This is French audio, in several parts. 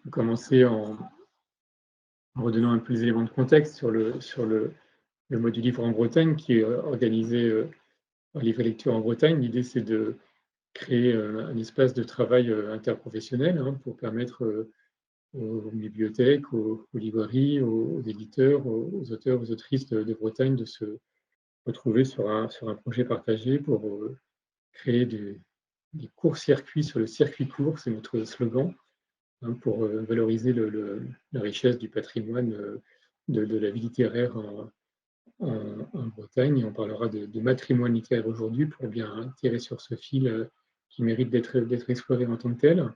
peut commencer en redonnant un peu les éléments de contexte le mois du livre en Bretagne qui est organisé par Livre et Lecture en Bretagne. L'idée, c'est de créer un espace de travail interprofessionnel pour permettre aux bibliothèques, aux librairies, aux éditeurs, aux auteurs, aux autrices de Bretagne de se retrouver sur un projet partagé pour créer des courts-circuits sur le circuit court, c'est notre slogan, pour valoriser la richesse du patrimoine de la vie littéraire en Bretagne. Et on parlera de matrimoine littéraire aujourd'hui pour bien tirer sur ce fil qui mérite d'être exploré en tant que tel.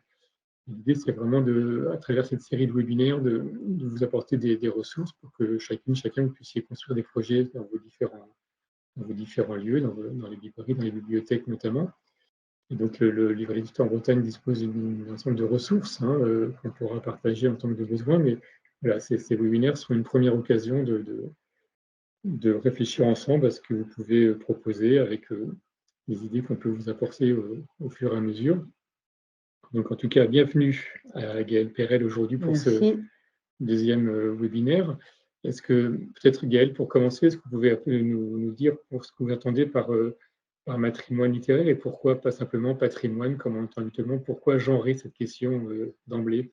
L'idée, c'est vraiment à travers cette série de webinaires, de vous apporter des ressources pour que chacun, vous puissiez construire des projets dans vos différents lieux, dans les librairies, dans les bibliothèques notamment. Et donc, le livre éditeur en Bretagne dispose d'un ensemble de ressources qu'on pourra partager en tant que de besoin. Mais voilà, ces webinaires sont une première occasion de réfléchir ensemble à ce que vous pouvez proposer avec les idées qu'on peut vous apporter au fur et à mesure. Donc, en tout cas, bienvenue à Gaëlle Perel aujourd'hui pour ce deuxième webinaire. Est-ce que, peut-être Gaëlle, pour commencer, est-ce que vous pouvez nous dire pour ce que vous attendez par matrimoine littéraire et pourquoi pas simplement patrimoine, comme on entend habituellement, pourquoi genrer cette question d'emblée?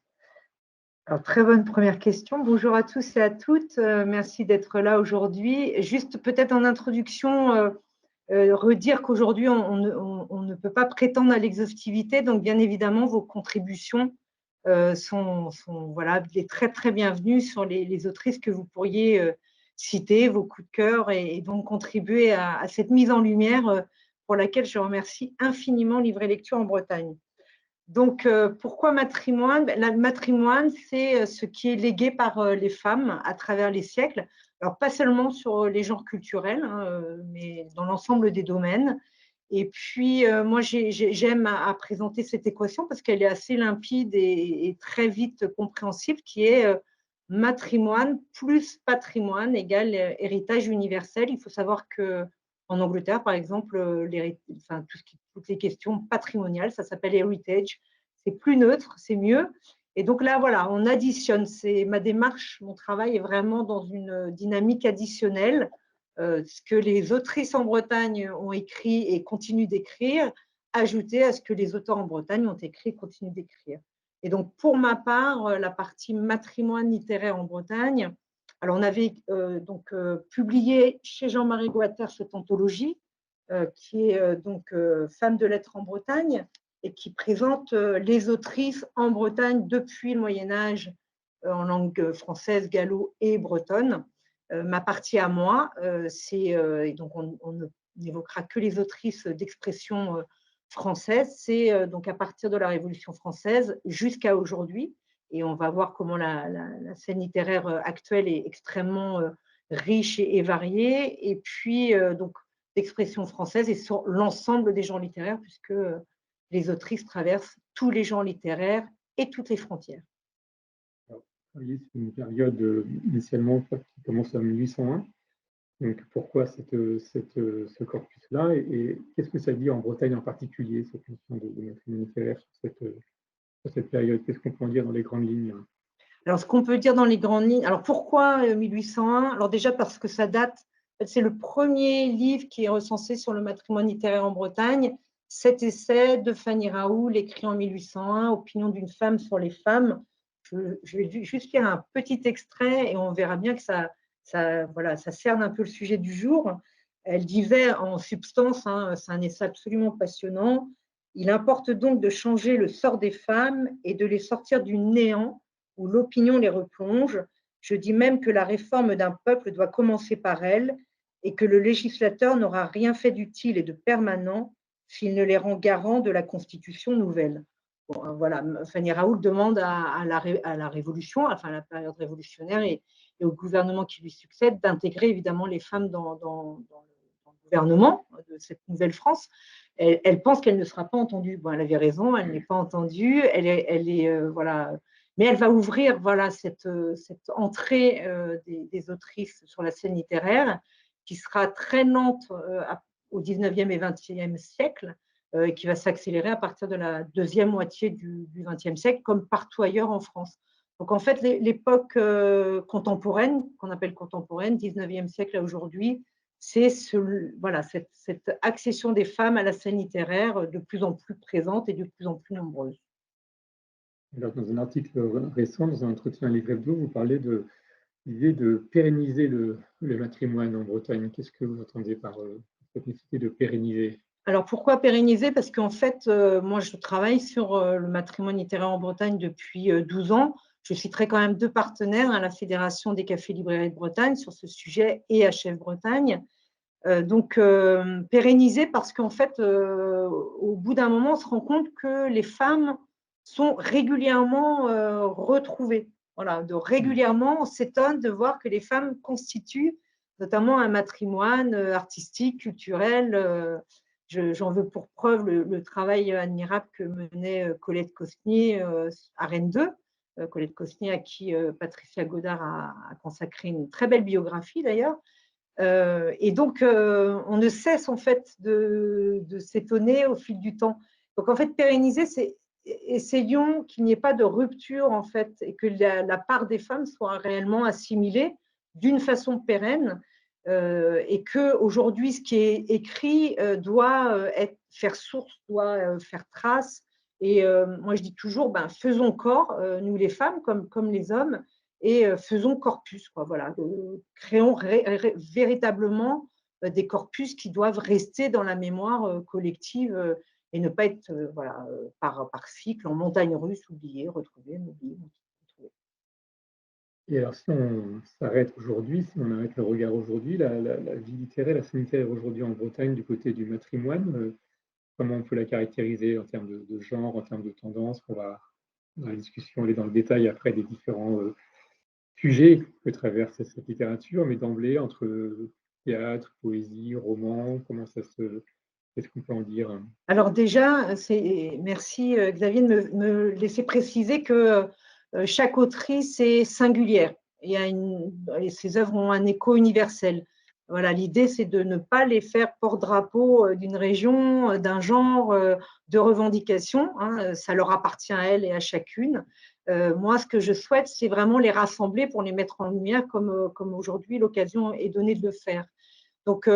Alors, très bonne première question. Bonjour à tous et à toutes. Merci d'être là aujourd'hui. Juste peut-être en introduction, redire qu'aujourd'hui, on ne peut pas prétendre à l'exhaustivité. Donc, bien évidemment, vos contributions sont voilà, très, très bienvenues sur les autrices que vous pourriez citer, vos coups de cœur, et donc contribuer à cette mise en lumière pour laquelle je remercie infiniment Livre et Lecture en Bretagne. Donc, pourquoi matrimoine? Le matrimoine, c'est ce qui est légué par les femmes à travers les siècles. Alors, pas seulement sur les genres culturels, mais dans l'ensemble des domaines. Et puis, moi, j'aime à présenter cette équation parce qu'elle est assez limpide et très vite compréhensible, qui est matrimoine plus patrimoine égale héritage universel. Il faut savoir qu'en Angleterre, par exemple, toutes les questions patrimoniales, ça s'appelle heritage. C'est plus neutre, c'est mieux. Et donc là, voilà, on additionne. Ma démarche, mon travail est vraiment dans une dynamique additionnelle. Ce que les autrices en Bretagne ont écrit et continuent d'écrire, ajouté à ce que les auteurs en Bretagne ont écrit et continuent d'écrire. Et donc, pour ma part, la partie matrimoine littéraire en Bretagne, alors on avait publié chez Jean-Marie Guatters cette anthologie, qui est Femmes de lettres en Bretagne, et qui présente les autrices en Bretagne depuis le Moyen-Âge en langue française, gallo et bretonne. Ma partie à moi, et donc on n'évoquera que les autrices d'expression française, c'est donc à partir de la Révolution française jusqu'à aujourd'hui, et on va voir comment la scène littéraire actuelle est extrêmement riche et variée, et puis donc d'expression française et sur l'ensemble des genres littéraires, puisque les autrices traversent tous les genres littéraires et toutes les frontières. C'est une période initialement qui commence en 1801. Donc, pourquoi ce corpus-là et qu'est-ce que ça dit en Bretagne en particulier, cette notion de matrimoine littéraire sur cette période? Qu'est-ce qu'on peut en dire dans les grandes lignes? Alors, ce qu'on peut dire dans les grandes lignes, alors pourquoi 1801? Alors déjà parce que ça date, c'est le premier livre qui est recensé sur le matrimoine littéraire en Bretagne. Cet essai de Fanny Raoul, écrit en 1801, Opinion d'une femme sur les femmes. Je vais juste lire un petit extrait et on verra bien que ça cerne un peu le sujet du jour. Elle disait en substance, c'est un essai absolument passionnant, il importe donc de changer le sort des femmes et de les sortir du néant où l'opinion les replonge. Je dis même que la réforme d'un peuple doit commencer par elle et que le législateur n'aura rien fait d'utile et de permanent s'il ne les rend garants de la Constitution nouvelle. Bon, voilà, Fanny Raoul demande à la Révolution, enfin à la période révolutionnaire et au gouvernement qui lui succède, d'intégrer évidemment les femmes dans le gouvernement de cette nouvelle France. Elle pense qu'elle ne sera pas entendue. Bon, elle avait raison, elle n'est pas entendue. Mais elle va ouvrir cette entrée des autrices sur la scène littéraire qui sera très lente au 19e et 20e siècle, et qui va s'accélérer à partir de la deuxième moitié du XXe siècle, comme partout ailleurs en France. Donc, en fait, l'époque contemporaine, qu'on appelle contemporaine, 19e siècle à aujourd'hui, c'est voilà, cette accession des femmes à la scène littéraire de plus en plus présente et de plus en plus nombreuse. Alors, dans un article récent, dans un entretien à Livre Hebdo, vous parlez de l'idée de pérenniser le matrimoine en Bretagne. Qu'est-ce que vous entendez par cette nécessité de pérenniser? Alors, pourquoi pérenniser? Parce qu'en fait, moi, je travaille sur le matrimoine littéraire en Bretagne depuis 12 ans. Je citerai quand même 2 partenaires, hein, la Fédération des cafés librairies de Bretagne sur ce sujet et HF Bretagne. Donc, pérenniser parce qu'en fait, au bout d'un moment, on se rend compte que les femmes sont régulièrement retrouvées. Voilà, régulièrement, on s'étonne de voir que les femmes constituent notamment un matrimoine artistique, culturel. J'en veux pour preuve le travail admirable que menait Colette Cosnier à Rennes 2. Colette Cosnier, à qui Patricia Godard a consacré une très belle biographie d'ailleurs. Et donc, on ne cesse en fait de s'étonner au fil du temps. Donc, en fait, pérenniser, c'est essayons qu'il n'y ait pas de rupture en fait et que la part des femmes soit réellement assimilée d'une façon pérenne et que aujourd'hui, ce qui est écrit doit faire source, doit faire trace. Et moi, je dis toujours, ben, faisons corps, nous les femmes comme les hommes, et faisons corpus, quoi, voilà, créons véritablement des corpus qui doivent rester dans la mémoire collective et ne pas être voilà, par cycle, en montagne russe, oublié, retrouvé, oublié, retrouvé. Et alors, si on s'arrête aujourd'hui, si on arrête le regard aujourd'hui, la vie littéraire, la scène littéraire aujourd'hui en Bretagne, du côté du matrimoine, comment on peut la caractériser en termes de genre, en termes de tendance? On va, dans la discussion, aller dans le détail après des différents sujets que traverse cette littérature, mais d'emblée, entre théâtre, poésie, roman, qu'est-ce qu'on peut en dire? Alors déjà, merci Xavier de me laisser préciser que chaque autrice est singulière et ses œuvres ont un écho universel. Voilà, l'idée, c'est de ne pas les faire porte-drapeau d'une région, d'un genre, de revendication, hein, ça leur appartient à elles et à chacune. Moi, ce que je souhaite, c'est vraiment les rassembler pour les mettre en lumière comme aujourd'hui l'occasion est donnée de le faire. Donc,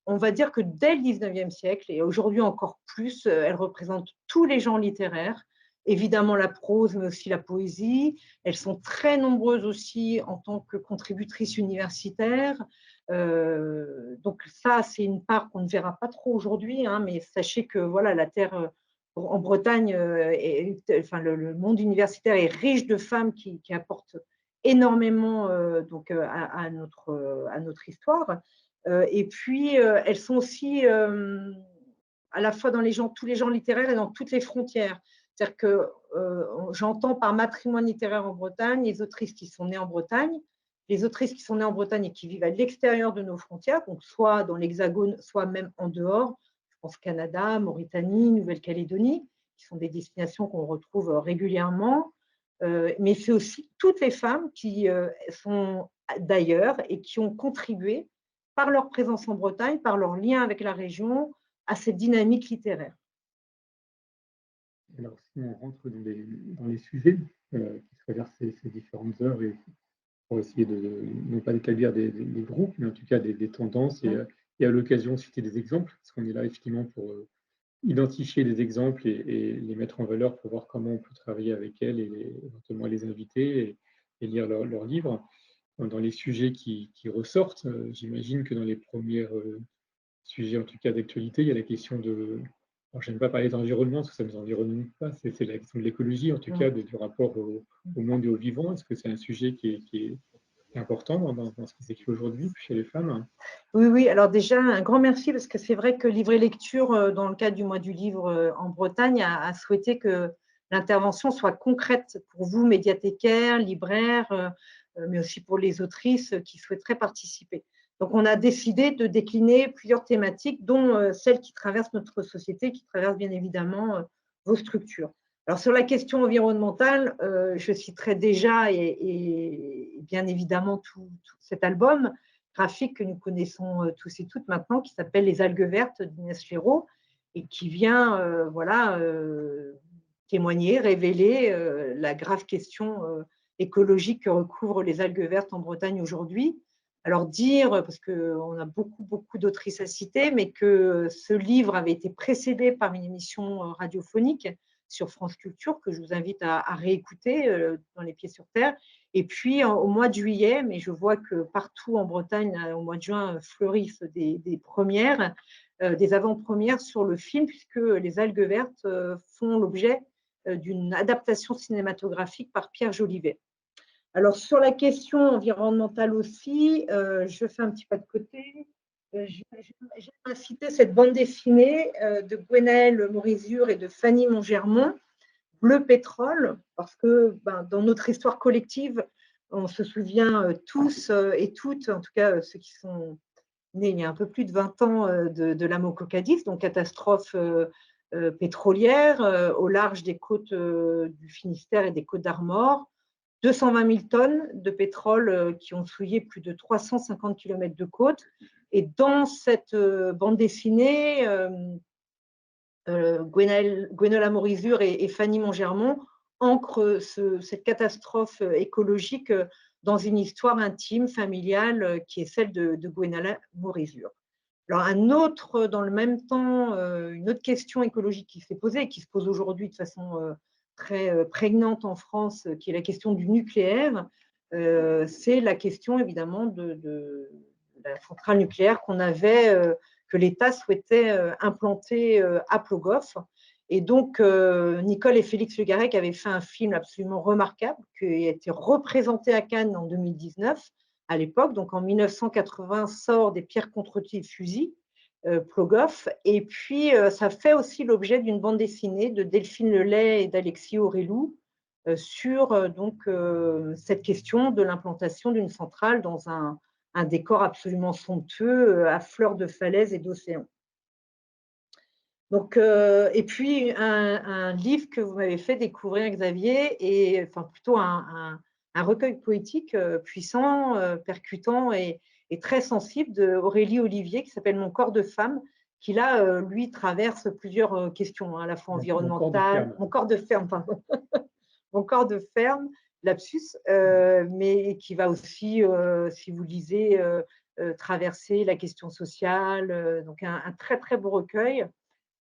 on va dire que dès le 19e siècle, et aujourd'hui encore plus, elle représente tous les genres littéraires, évidemment la prose, mais aussi la poésie. Elles sont très nombreuses aussi en tant que contributrices universitaires. Donc ça, c'est une part qu'on ne verra pas trop aujourd'hui, hein, mais sachez que voilà, la terre en Bretagne, enfin, le monde universitaire est riche de femmes qui apportent énormément donc, à notre histoire. Et puis, elles sont aussi à la fois dans tous les genres littéraires et dans toutes les frontières. C'est-à-dire que j'entends par matrimoine littéraire en Bretagne les autrices qui sont nées en Bretagne, les autrices qui sont nées en Bretagne et qui vivent à l'extérieur de nos frontières, donc soit dans l'Hexagone, soit même en dehors. Je pense Canada, Mauritanie, Nouvelle-Calédonie, qui sont des destinations qu'on retrouve régulièrement. Mais c'est aussi toutes les femmes qui sont d'ailleurs et qui ont contribué par leur présence en Bretagne, par leur lien avec la région, à cette dynamique littéraire. Alors, si on rentre dans les sujets qui traversent ces différentes œuvres, et pour essayer non pas d'établir des groupes, mais en tout cas des tendances, et à l'occasion citer des exemples, parce qu'on est là effectivement pour identifier des exemples et les mettre en valeur pour voir comment on peut travailler avec elles et éventuellement les inviter et lire leurs livres. Dans les sujets qui ressortent, j'imagine que dans les premiers sujets, en tout cas d'actualité, il y a la question de… Alors, j'aime pas parler d'environnement, parce que ça ne nous environne pas, c'est la question de l'écologie, en tout cas, du rapport au monde et au vivant. Est-ce que c'est un sujet qui est important dans ce qui s'écrit aujourd'hui chez les femmes? Oui, oui. Alors déjà, un grand merci parce que c'est vrai que Livre et Lecture, dans le cadre du mois du livre en Bretagne, a souhaité que l'intervention soit concrète pour vous, médiathécaires, libraires, mais aussi pour les autrices qui souhaiteraient participer. Donc, on a décidé de décliner plusieurs thématiques, dont celles qui traversent notre société, qui traversent bien évidemment vos structures. Alors, sur la question environnementale, je citerai déjà et bien évidemment tout cet album graphique que nous connaissons tous et toutes maintenant, qui s'appelle Les algues vertes d'Inès Chéreau et qui vient voilà, témoigner, révéler la grave question écologique que recouvrent les algues vertes en Bretagne aujourd'hui. Alors dire, parce qu'on a beaucoup d'autrices à citer, mais que ce livre avait été précédé par une émission radiophonique sur France Culture, que je vous invite à réécouter dans Les Pieds sur Terre. Et puis, au mois de juillet, mais je vois que partout en Bretagne, au mois de juin, fleurissent des premières, des avant-premières sur le film, puisque les algues vertes font l'objet d'une adaptation cinématographique par Pierre Jolivet. Alors, sur la question environnementale aussi, je fais un petit pas de côté. J'ai cité cette bande dessinée de Gwenaëlle Morizur et de Fanny Montgermont, Bleu pétrole, parce que dans notre histoire collective, on se souvient tous et toutes, en tout cas ceux qui sont nés il y a un peu plus de 20 ans, de l'Amoco-Cadiz, donc catastrophe pétrolière au large des côtes du Finistère et des Côtes d'Armor. 220 000 tonnes de pétrole qui ont souillé plus de 350 km de côte. Et dans cette bande dessinée, Gwenola Morizur et Fanny Montgermont ancrent cette catastrophe écologique dans une histoire intime, familiale, qui est celle de Gwenola Morizur. Alors, dans le même temps, une autre question écologique qui s'est posée et qui se pose aujourd'hui de façon très prégnante en France, qui est la question du nucléaire, c'est la question évidemment de la centrale nucléaire que l'État souhaitait implanter à Plogoff. Et donc, Nicole et Félix Le Garec avaient fait un film absolument remarquable qui a été représenté à Cannes en 2019. À l'époque, donc en 1980, sort Des pierres contre les fusils, Plogoff. Et puis, ça fait aussi l'objet d'une bande dessinée de Delphine Lelay et d'Alexis Aurélou sur cette question de l'implantation d'une centrale dans un décor absolument somptueux, à fleur de falaises et d'océan. Donc, et puis, un livre que vous m'avez fait découvrir, Xavier, et enfin plutôt un recueil poétique puissant, percutant et très sensible d'Aurélie Olivier, qui s'appelle Mon corps de femme, qui là, lui, traverse plusieurs questions, à la fois environnementales, mon corps de ferme, pardon, mon corps de ferme, lapsus, mais qui va aussi, si vous lisez, traverser la question sociale, donc un très beau recueil.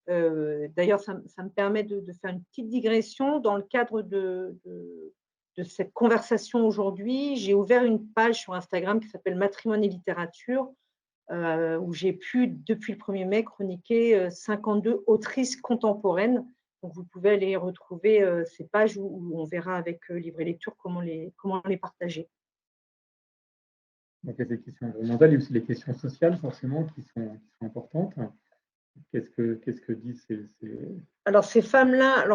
D'ailleurs, ça me permet de faire une petite digression. Dans le cadre de cette conversation aujourd'hui, j'ai ouvert une page sur Instagram qui s'appelle Matrimoine et littérature, où j'ai pu, depuis le 1er mai, chroniquer 52 autrices contemporaines. Donc, vous pouvez aller retrouver ces pages où on verra avec Livre et Lecture comment les partager. Donc, il y a ces questions environnementales, il y a aussi les questions sociales, forcément, qui sont importantes. Qu'est-ce que disent ces… Alors, ces femmes-là,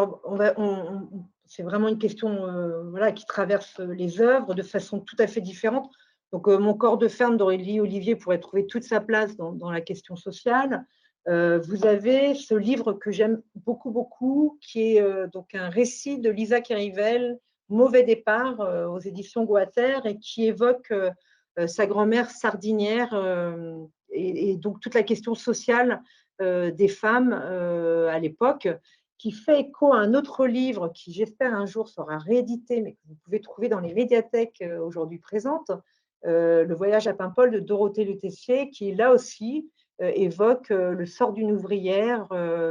c'est vraiment une question qui traverse les œuvres de façon tout à fait différente. Donc, Mon corps de ferme d'Aurélie Olivier pourrait trouver toute sa place dans la question sociale. Vous avez ce livre que j'aime beaucoup, qui est donc un récit de Lisa Kerivel, Mauvais départ, aux éditions Goater, et qui évoque sa grand-mère sardinière et donc toute la question sociale des femmes à l'époque, qui fait écho à un autre livre qui, j'espère, un jour sera réédité, mais que vous pouvez trouver dans les médiathèques aujourd'hui présentes, Le voyage à Paimpol de Dorothée Le Tessier, qui, là aussi, évoque le sort d'une ouvrière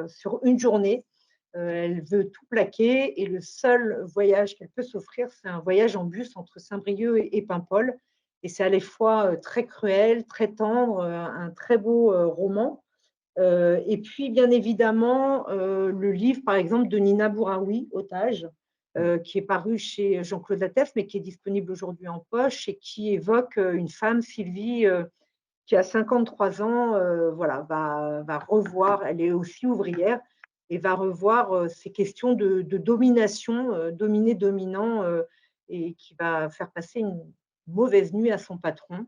sur une journée. Elle veut tout plaquer et le seul voyage qu'elle peut s'offrir, c'est un voyage en bus entre Saint-Brieuc et Paimpol. Et c'est à la fois très cruel, très tendre, un très beau roman. Et puis, bien évidemment, le livre, par exemple, de Nina Bouraoui, Otage, qui est paru chez Jean-Claude Lattès, mais qui est disponible aujourd'hui en poche et qui évoque une femme, Sylvie, qui a 53 ans, va revoir, elle est aussi ouvrière, et va revoir ces questions de domination, dominé-dominant, et qui va faire passer une mauvaise nuit à son patron.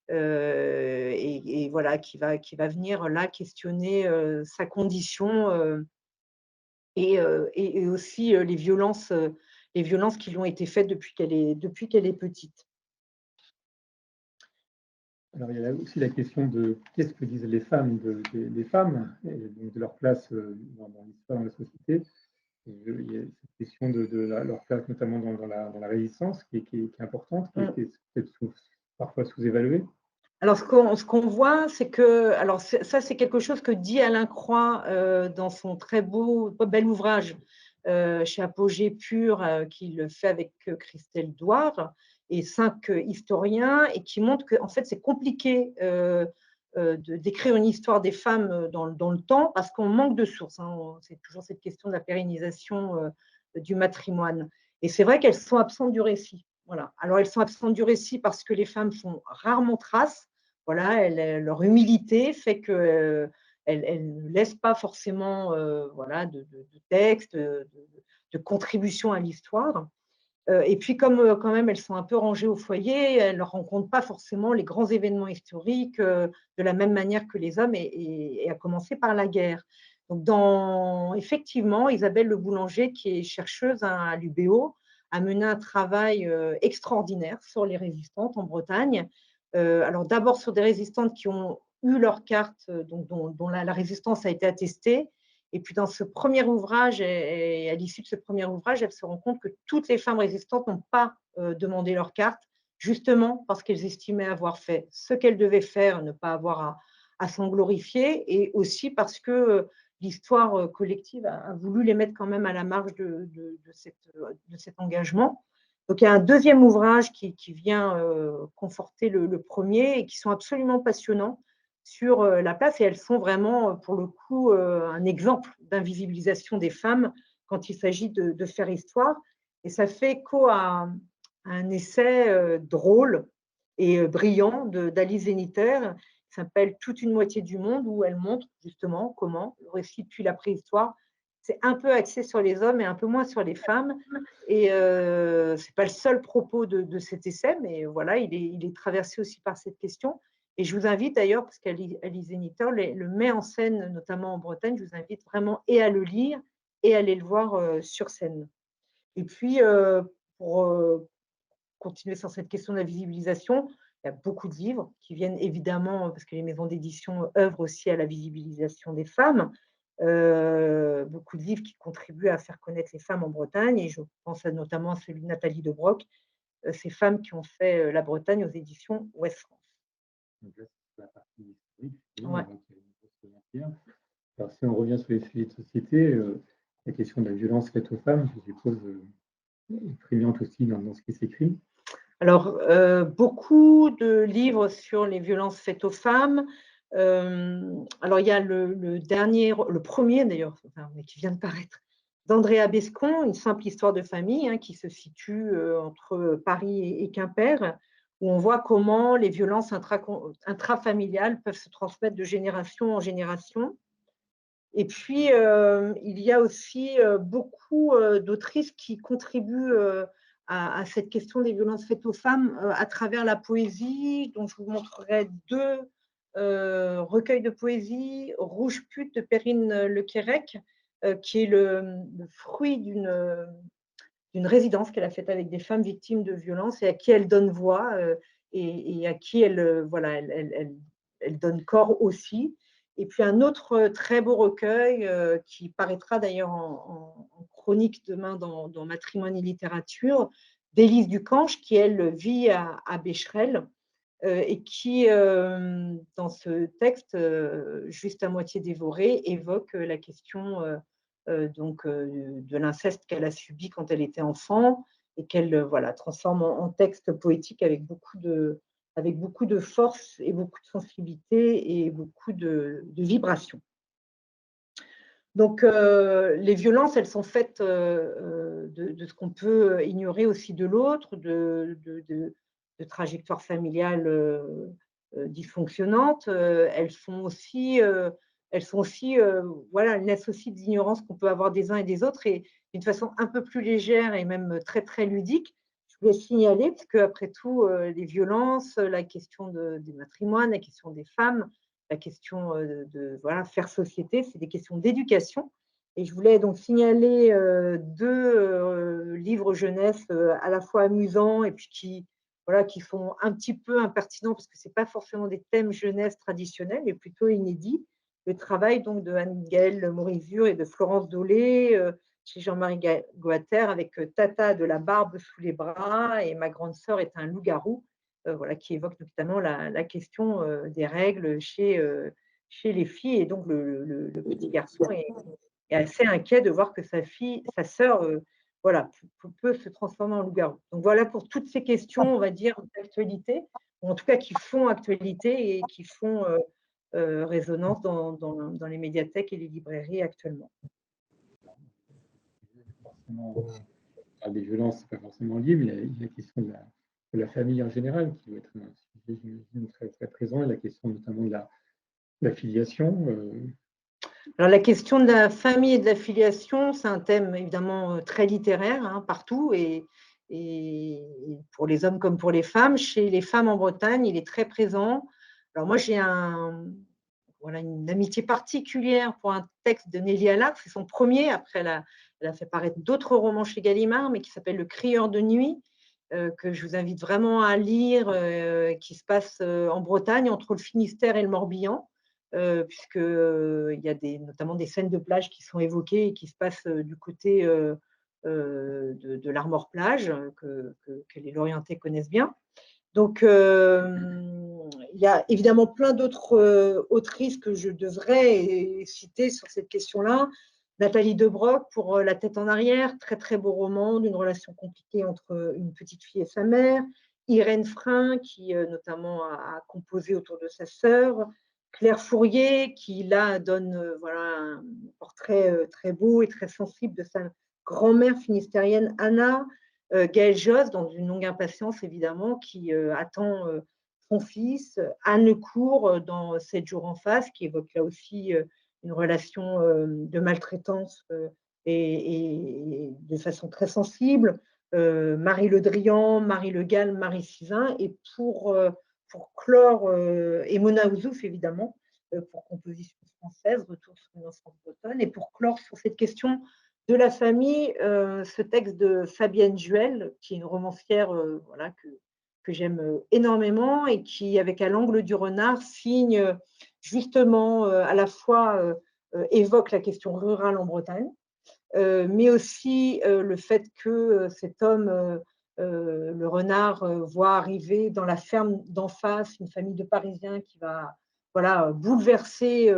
Et voilà, qui va venir là questionner sa condition et aussi les violences qui lui ont été faites depuis qu'elle est petite. Alors, il y a aussi la question de qu'est-ce que disent les femmes des femmes, et donc de leur place dans l'histoire, dans la société. Il y a cette question de leur place, notamment dans la résistance, qui est importante, qui est peut-être parfois sous-évaluée. Alors, ce qu'on voit, c'est que, alors ça, c'est quelque chose que dit Alain Croix dans son très bel ouvrage chez Apogée Pur, qu'il fait avec Christelle Douard et 5 historiens, et qui montre que, en fait, c'est compliqué d'écrire une histoire des femmes dans le temps parce qu'on manque de sources. Hein. C'est toujours cette question de la pérennisation du matrimoine. Et c'est vrai qu'elles sont absentes du récit. Voilà. Alors, elles sont absentes du récit parce que les femmes font rarement trace. Voilà, leur humilité fait qu'elles ne laissent pas forcément voilà, de texte, de contribution à l'histoire. Et puis, comme quand même elles sont un peu rangées au foyer, elles ne rencontrent pas forcément les grands événements historiques de la même manière que les hommes, et à commencer par la guerre. Donc, effectivement, Isabelle Le Boulanger, qui est chercheuse à l'UBO, a mené un travail extraordinaire sur les résistantes en Bretagne. Alors d'abord sur des résistantes qui ont eu leur carte, dont la résistance a été attestée. Et puis dans ce premier ouvrage, et à l'issue de ce premier ouvrage, elle se rend compte que toutes les femmes résistantes n'ont pas demandé leur carte, justement parce qu'elles estimaient avoir fait ce qu'elles devaient faire, ne pas avoir à s'en glorifier, et aussi parce que l'histoire collective a voulu les mettre quand même à la marge de cet engagement. Donc, il y a un deuxième ouvrage qui vient conforter le premier, et qui sont absolument passionnants sur la place, et elles sont vraiment, pour le coup, un exemple d'invisibilisation des femmes quand il s'agit de faire histoire. Et ça fait écho à un essai drôle et brillant d'Alice Zéniter, qui s'appelle Toute une moitié du monde, où elle montre justement comment le récit depuis la préhistoire, c'est un peu axé sur les hommes et un peu moins sur les femmes. Et ce n'est pas le seul propos de cet essai, mais voilà, il est traversé aussi par cette question. Et je vous invite d'ailleurs, parce qu'Alice Zéniter le met en scène, notamment en Bretagne, je vous invite vraiment et à le lire et à aller le voir sur scène. Et puis, pour continuer sur cette question de la visibilisation, il y a beaucoup de livres qui viennent évidemment, parce que les maisons d'édition œuvrent aussi à la visibilisation des femmes, beaucoup de livres qui contribuent à faire connaître les femmes en Bretagne, et je pense notamment à celui de Nathalie de Broc, ces femmes qui ont fait la Bretagne aux éditions Ouest France. Donc là, c'est la partie historique, Ouais. donc il y a une grosse matière. Alors, si on revient sur les sujets de société, la question de la violence faite aux femmes, je suppose, est prégnante aussi dans ce qui s'écrit. Alors, beaucoup de livres sur les violences faites aux femmes. Alors, il y a le premier d'ailleurs, enfin, mais qui vient de paraître, d'Andrea Bescon, Une simple histoire de famille, hein, qui se situe entre Paris et Quimper, où on voit comment les violences intrafamiliales peuvent se transmettre de génération en génération. Et puis, il y a aussi beaucoup d'autrices qui contribuent à cette question des violences faites aux femmes à travers la poésie, dont je vous montrerai deux recueils de poésie. Rouge pute de Perrine Lequérec, qui est le fruit d'une résidence qu'elle a faite avec des femmes victimes de violences, et à qui elle donne voix, et à qui voilà, elle donne corps aussi. Et puis un autre très beau recueil qui paraîtra d'ailleurs en chronique demain dans Matrimoine et littérature, d'Élise Ducange, qui elle vit à Becherel, et qui, dans ce texte, juste à moitié dévoré, évoque la question donc, de l'inceste qu'elle a subi quand elle était enfant, et qu'elle voilà, transforme en texte poétique avec beaucoup de force et beaucoup de sensibilité et beaucoup de vibrations. Donc, les violences, elles sont faites de ce qu'on peut ignorer aussi de l'autre, de trajectoires familiales dysfonctionnantes. Elles sont aussi, voilà, elles naissent aussi d'ignorance qu'on peut avoir des uns et des autres, et d'une façon un peu plus légère et même très, très ludique. Je voulais signaler, parce qu'après tout, les violences, la question des matrimoines, la question des femmes, la question de voilà, faire société, c'est des questions d'éducation. Et je voulais donc signaler deux livres jeunesse à la fois amusants et puis voilà, qui sont un petit peu impertinents, parce que ce n'est pas forcément des thèmes jeunesse traditionnels, mais plutôt inédits. Le travail donc de Anne-Gaëlle Morizur et de Florence Dolé chez Jean-Marie Goater avec Tata de la barbe sous les bras et ma grande sœur est un loup-garou, voilà, qui évoque notamment la question des règles chez les filles. Et donc, le petit garçon est assez inquiet de voir que sa sœur, voilà, peut se transformer en loup-garou. Donc, voilà pour toutes ces questions, on va dire, d'actualité, ou en tout cas qui font actualité et qui font résonance dans les médiathèques et les librairies actuellement. Des violences, ce n'est pas forcément lié, mais il y a la question de la famille en général qui doit être un sujet très, très présent, et la question notamment de la filiation. Alors, la question de la famille et de la filiation, c'est un thème évidemment très littéraire, hein, partout, et pour les hommes comme pour les femmes. Chez les femmes en Bretagne, il est très présent. Alors moi, j'ai une amitié particulière pour un texte de Nelly Allard, c'est son premier. Après, elle a fait paraître d'autres romans chez Gallimard, mais qui s'appelle Le Crieur de nuit, que je vous invite vraiment à lire, qui se passe en Bretagne, entre le Finistère et le Morbihan, puisqu'il y a notamment des scènes de plage qui sont évoquées et qui se passent du côté de l'Armor-Plage, que les Lorientais connaissent bien. Donc, il y a évidemment plein d'autres autrices que je devrais citer sur cette question-là. Nathalie Debroc pour La tête en arrière, très très beau roman d'une relation compliquée entre une petite fille et sa mère. Irène Frein, qui notamment a composé autour de sa sœur. Claire Fourier, qui là donne voilà, un portrait très beau et très sensible de sa grand-mère finistérienne Anna. Gaël Josse, dans une longue impatience évidemment, qui attend son fils. Anne Cour, dans 7 jours en face, qui évoque là aussi une relation de maltraitance et de façon très sensible. Marie Le Drian, Marie Le Gall, Marie Sizun. Et pour clore, et Mona Ouzouf, évidemment, pour composition française, Retour sur une enfance bretonne. Et pour clore sur cette question de la famille, ce texte de Fabienne Juel, qui est une romancière voilà, que j'aime énormément et qui, avec À l'angle du renard, signe justement à la fois évoque la question rurale en Bretagne, mais aussi le fait que cet homme, le renard, voit arriver dans la ferme d'en face une famille de Parisiens qui va voilà, bouleverser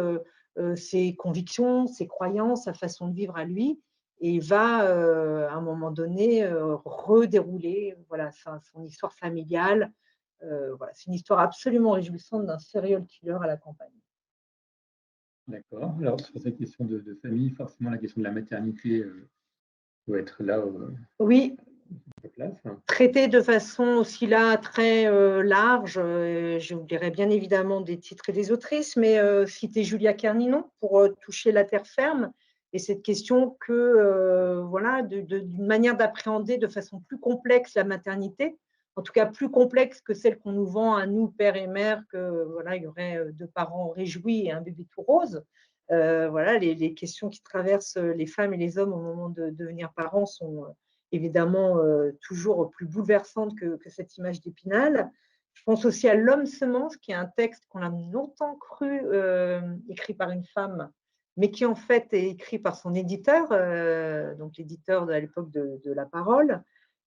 ses convictions, ses croyances, sa façon de vivre à lui, et va à un moment donné redérouler voilà, son histoire familiale. Voilà, c'est une histoire absolument réjouissante d'un serial killer à la campagne. D'accord. Alors, sur cette question de famille, forcément, la question de la maternité doit être là oui, à place. Traité de façon aussi là très large. Je vous dirai bien évidemment des titres et des autrices, mais citer Julia Kerninon pour toucher la terre ferme et cette question que voilà, d'une manière d'appréhender de façon plus complexe la maternité, en tout cas plus complexe que celle qu'on nous vend à nous, pères et mères, que voilà, il y aurait deux parents réjouis et un bébé tout rose. Voilà, les questions qui traversent les femmes et les hommes au moment de devenir parents sont évidemment toujours plus bouleversante que cette image d'Épinal. Je pense aussi à L'homme semence, qui est un texte qu'on a longtemps cru écrit par une femme, mais qui en fait est écrit par son éditeur, donc l'éditeur à l'époque de La Parole,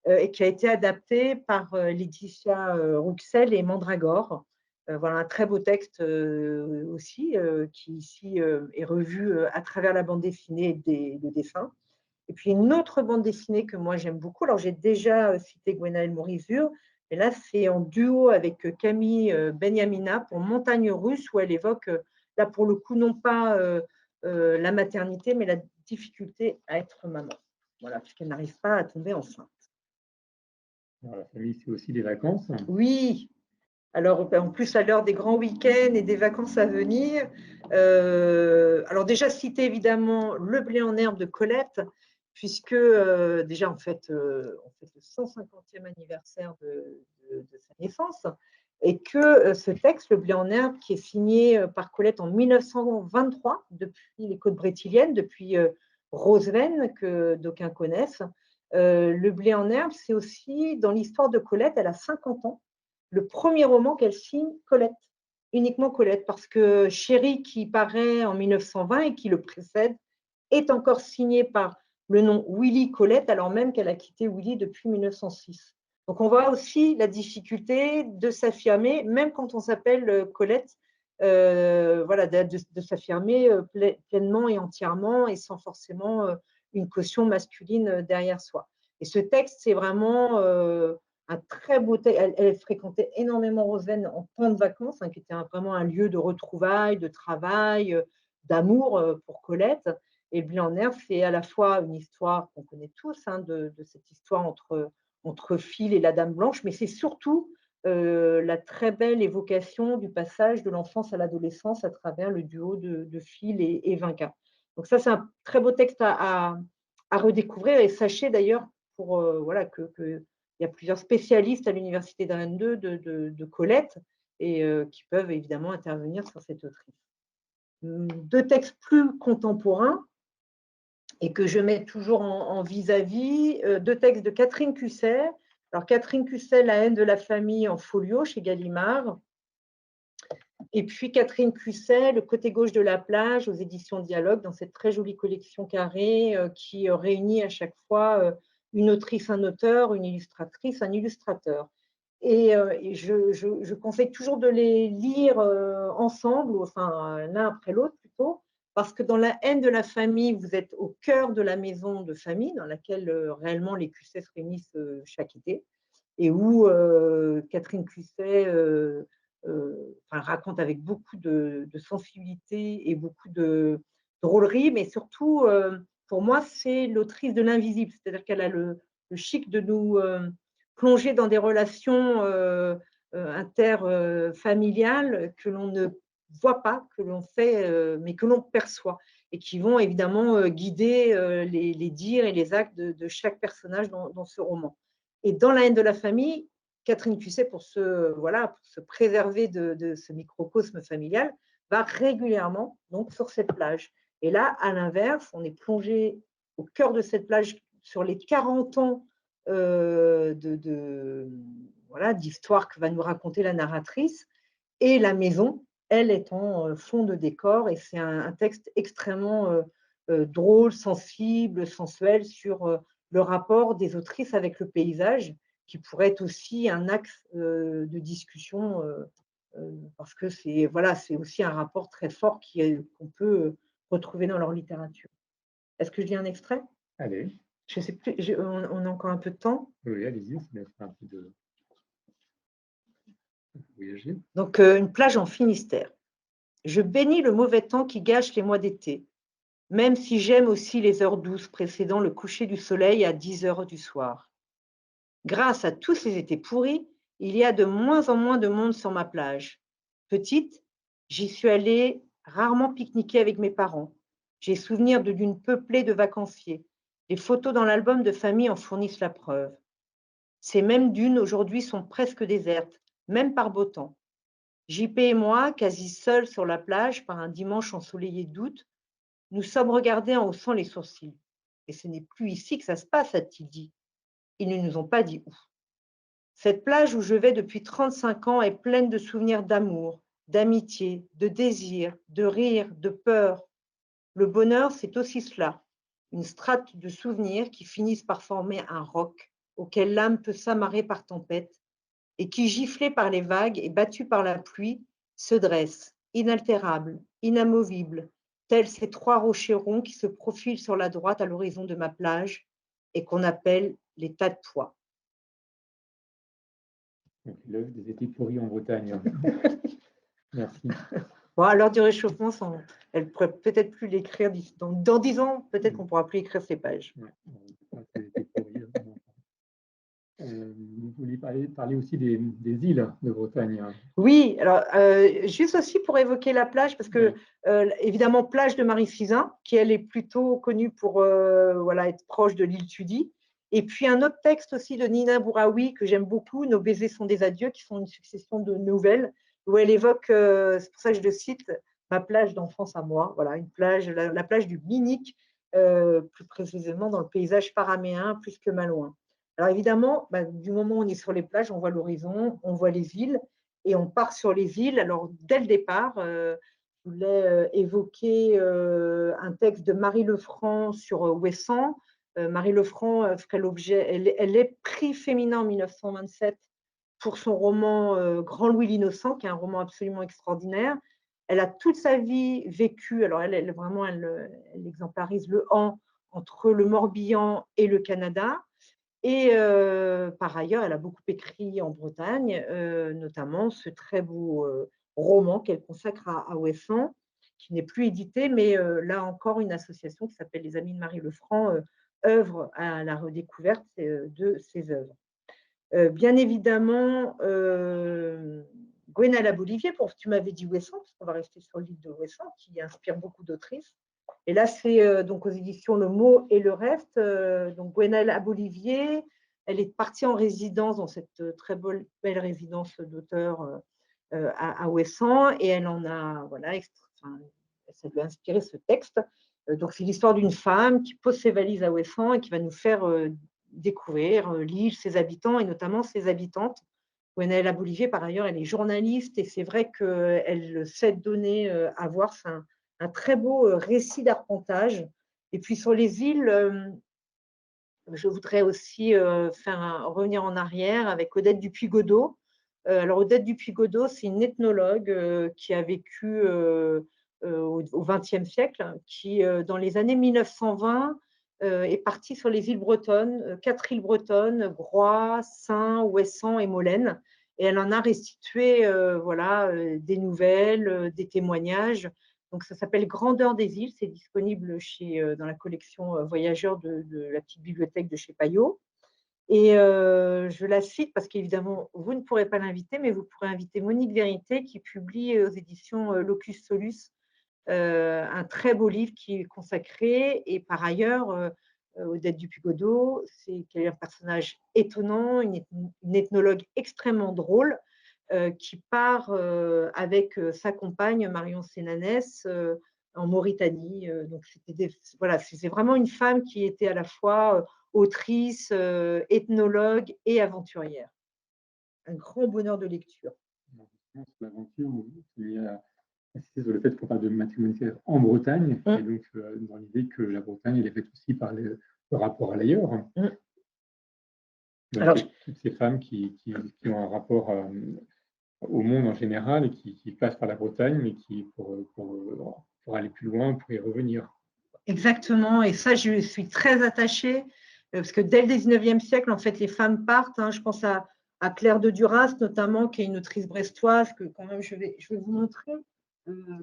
et qui a été adapté par Laetitia Rouxel et Mandragore. Voilà un très beau texte aussi, qui ici est revu à travers la bande dessinée et le dessin. Et puis une autre bande dessinée que moi j'aime beaucoup, alors j'ai déjà cité Gwenaëlle Morizur, mais là c'est en duo avec Camille Benyamina pour Montagne russe, où elle évoque, là pour le coup, non pas la maternité, mais la difficulté à être maman. Voilà, puisqu'elle n'arrive pas à tomber enceinte. Alors, la famille, c'est aussi des vacances. Oui, alors en plus à l'heure des grands week-ends et des vacances à venir, alors déjà citer évidemment Le blé en herbe de Colette, puisque déjà on fête le 150e anniversaire de sa naissance, et que ce texte, Le blé en herbe, qui est signé par Colette en 1923, depuis les côtes brétiliennes, depuis Roselaine, que d'aucuns connaissent. Le blé en herbe, c'est aussi dans l'histoire de Colette, elle a 50 ans, le premier roman qu'elle signe, Colette, uniquement Colette, parce que Chéri, qui paraît en 1920 et qui le précède, est encore signé par le nom Willy Colette, alors même qu'elle a quitté Willy depuis 1906. Donc, on voit aussi la difficulté de s'affirmer, même quand on s'appelle Colette, voilà, de s'affirmer pleinement et entièrement et sans forcément une caution masculine derrière soi. Et ce texte, c'est vraiment un très beau texte. Elle fréquentait énormément Roselaine en temps de vacances, hein, qui était vraiment un lieu de retrouvailles, de travail, d'amour pour Colette. Et le Bilan en Herbe, c'est à la fois une histoire qu'on connaît tous, hein, de cette histoire entre Phil et la Dame Blanche, mais c'est surtout la très belle évocation du passage de l'enfance à l'adolescence à travers le duo de Phil et Vinca. Donc ça, c'est un très beau texte à redécouvrir. Et sachez d'ailleurs voilà, qu'il y a plusieurs spécialistes à l'Université de Rennes 2 de Colette et qui peuvent évidemment intervenir sur cette autrice. Deux textes plus contemporains et que je mets toujours en vis-à-vis, deux textes de Catherine Cusset. Alors, Catherine Cusset, La haine de la famille en folio chez Gallimard. Et puis Catherine Cusset, Le côté gauche de la plage aux éditions Dialogue, dans cette très jolie collection carrée qui réunit à chaque fois une autrice, un auteur, une illustratrice, un illustrateur. Et je conseille toujours de les lire ensemble, enfin l'un après l'autre plutôt, parce que dans La haine de la famille, vous êtes au cœur de la maison de famille dans laquelle réellement les Cusset se réunissent chaque été, et où Catherine Cusset raconte avec beaucoup de sensibilité et beaucoup de drôlerie, mais surtout, pour moi, c'est l'autrice de l'invisible, c'est-à-dire qu'elle a le chic de nous plonger dans des relations interfamiliales que l'on ne voit pas, que l'on fait, mais que l'on perçoit, et qui vont évidemment guider les dires et les actes de chaque personnage dans ce roman. Et dans La haine de la famille, Catherine Cusset, pour se préserver de ce microcosme familial, va régulièrement donc sur cette plage. Et là, à l'inverse, on est plongé au cœur de cette plage sur les 40 ans voilà, d'histoire que va nous raconter la narratrice, et la maison, elle, est en fond de décor, et c'est un texte extrêmement drôle, sensible, sensuel sur le rapport des autrices avec le paysage, qui pourrait être aussi un axe de discussion, parce que c'est voilà, aussi un rapport très fort qu'on peut retrouver dans leur littérature. Est-ce que je lis un extrait? Allez. Je sais plus, on a encore un peu de temps. Oui, allez-y, ça laisse un peu de voyager. Donc, une plage en Finistère. Je bénis le mauvais temps qui gâche les mois d'été, même si j'aime aussi les heures douces précédant le coucher du soleil à 10 heures du soir. Grâce à tous ces étés pourris, il y a de moins en moins de monde sur ma plage. Petite, j'y suis allée rarement pique-niquer avec mes parents. J'ai souvenir de dunes peuplées de vacanciers. Les photos dans l'album de famille en fournissent la preuve. Ces mêmes dunes aujourd'hui sont presque désertes, même par beau temps. JP et moi, quasi seuls sur la plage par un dimanche ensoleillé d'août, nous sommes regardés en haussant les sourcils. Et ce n'est plus ici que ça se passe, a-t-il dit. Ils ne nous ont pas dit où. Cette plage où je vais depuis 35 ans est pleine de souvenirs d'amour, d'amitié, de désir, de rire, de peur. Le bonheur, c'est aussi cela, une strate de souvenirs qui finissent par former un roc auquel l'âme peut s'amarrer par tempête et qui, giflé par les vagues et battu par la pluie, se dresse, inaltérable, inamovible, tels ces trois rochers ronds qui se profilent sur la droite à l'horizon de ma plage et qu'on appelle les tas de pois. Donc, l'œuvre des étés pourris en Bretagne. Merci. Bon, à l'heure du réchauffement, elle ne pourrait peut-être plus l'écrire. Dans 10 ans, peut-être qu'on ne pourra plus écrire ces pages. Ouais, vous vouliez parler aussi des îles de Bretagne. Oui, alors juste aussi pour évoquer la plage, parce que évidemment, plage de Marie-Sizun, qui elle est plutôt connue pour voilà, être proche de l'île Tudy. Et puis un autre texte aussi de Nina Bouraoui que j'aime beaucoup, Nos baisers sont des adieux, qui sont une succession de nouvelles, où elle évoque, c'est pour ça que je le cite, ma plage d'enfance à moi, voilà, une plage, la plage du Binic, plus précisément dans le paysage paraméen, plus que Malouin. Alors évidemment, du moment où on est sur les plages, on voit l'horizon, on voit les îles, et on part sur les îles. Alors dès le départ, je voulais évoquer un texte de Marie Lefranc sur Ouessant, Marie Lefranc ferait l'objet, elle est prix féminin en 1927 pour son roman Grand Louis l'Innocent, qui est un roman absolument extraordinaire. Elle a toute sa vie vécu, alors elle exemplarise le entre le Morbihan et le Canada. Et par ailleurs, elle a beaucoup écrit en Bretagne, notamment ce très beau roman qu'elle consacre à Ouessant, qui n'est plus édité, mais là encore, une association qui s'appelle les Amis de Marie Lefranc œuvre à la redécouverte de ses œuvres. Bien évidemment, Gwenalla Bolivier, tu m'avais dit Ouessant, parce qu'on va rester sur le livre de Ouessant, qui inspire beaucoup d'autrices. Et là, c'est donc aux éditions Le Mot et le Reste. Donc Gwenalla Bolivier, elle est partie en résidence dans cette très belle résidence d'auteur à Ouessant, et elle en a, voilà, ça lui a inspiré ce texte. Donc c'est l'histoire d'une femme qui pose ses valises à Ouessant et qui va nous faire découvrir l'île, ses habitants et notamment ses habitantes. Gwenalla Bolivier, par ailleurs, elle est journaliste et c'est vrai qu'elle sait donner à voir. C'est un très beau récit d'arpentage. Et puis sur les îles, je voudrais aussi revenir en arrière avec Odette Dupuy-Godot. Alors Odette Dupuy-Godot, c'est une ethnologue qui a vécu au XXe siècle, qui dans les années 1920 est partie sur les îles bretonnes, 4 îles bretonnes, Groix, Saint, Ouessant et Molène. Et elle en a restitué voilà, des nouvelles, des témoignages. Donc, ça s'appelle Grandeur des îles. C'est disponible dans la collection Voyageurs de la petite bibliothèque de chez Payot. Et je la cite parce qu'évidemment, vous ne pourrez pas l'inviter, mais vous pourrez inviter Monique Vérité qui publie aux éditions Locus Solus un très beau livre qui est consacré. Et par ailleurs, Odette Dupuy-Godot, c'est qu'elle est un personnage étonnant, une ethnologue extrêmement drôle, qui part avec sa compagne Marion Sénanès en Mauritanie. Donc voilà, c'est vraiment une femme qui était à la fois autrice, ethnologue et aventurière. Un grand bonheur de lecture. L'aventure, il y a insisté sur le fait qu'on parle de matrimonial en Bretagne, et donc dans l'idée que la Bretagne elle est faite aussi par le rapport à l'ailleurs. Donc, alors, toutes ces femmes qui ont un rapport au monde en général et qui passent par la Bretagne, mais qui, pour aller plus loin, pour y revenir. Exactement, et ça, je suis très attachée, parce que dès le 19e siècle, en fait, les femmes partent. Je pense à Claire de Duras, notamment, qui est une autrice brestoise, que quand même je vais vous montrer,